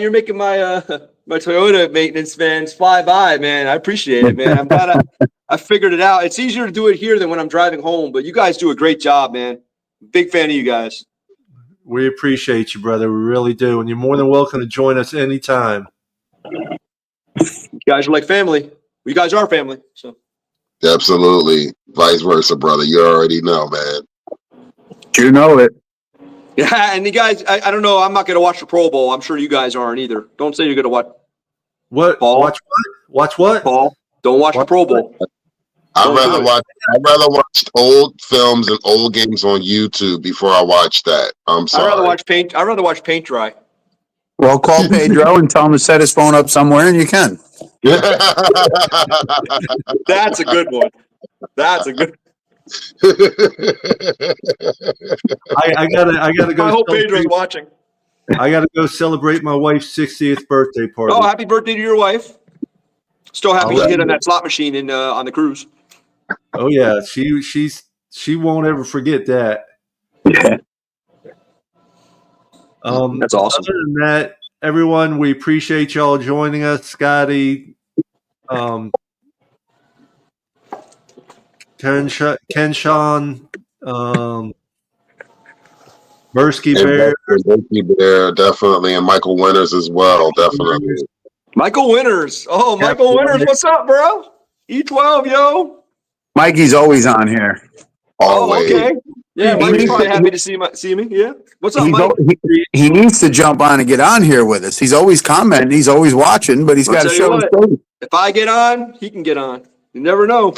my Toyota maintenance vans fly by, man. I appreciate it, man. I'm glad I figured it out. It's easier to do it here than when I'm driving home, but you guys do a great job, man. Big fan of you guys. We appreciate you, brother. We really do. And you're more than welcome to join us anytime. You guys are like family. You guys are family. So Absolutely. Vice versa, brother. You already know, man. You know it. yeah, and you guys, I don't know. I'm not going to watch the Pro Bowl. I'm sure you guys aren't either. Don't say you're going to watch. What? Paul? Watch what? Watch what? Paul, don't watch the Pro Bowl. I'd rather watch old films and old games on YouTube before I watch that. I'm sorry. I'd rather watch paint dry. Well, call Pedro and tell him to set his phone up somewhere, and you can. That's a good one. That's a good. I gotta go. I hope Pedro's watching. I gotta go celebrate my wife's 60th birthday party. Oh, happy birthday to your wife! Still happy Oh, she hit on that slot machine on the cruise. Oh yeah, she won't ever forget that. Yeah. That's awesome. Other than that, everyone, we appreciate y'all joining us. Scotty, Kenshawn, Bursky Bear. Bursky Bear, definitely, and Michael Winters as well, definitely. Michael Winters. Oh, Michael Winters, what's up, bro? E12, yo. Mikey's always on here. Always. Oh, okay. Yeah, He Mike's needs probably to- happy to see me. Yeah. What's up, Mike? He needs to jump on and get on here with us. He's always commenting. He's always watching, but he's I'll got to tell you show his what. face. If I get on, he can get on. You never know.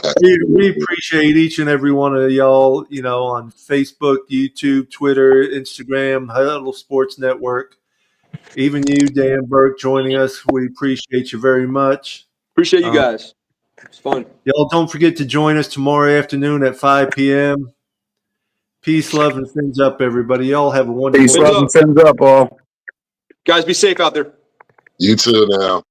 We appreciate each and every one of y'all, on Facebook, YouTube, Twitter, Instagram, Huddle Sports Network. Even you, Dan Burke, joining us. We appreciate you very much. Appreciate you guys. It's fun. Y'all don't forget to join us tomorrow afternoon at 5 p.m. Peace, love, and fins up, everybody. Y'all have a wonderful Peace, Fins love, and fins up, all. Guys, be safe out there. You too now.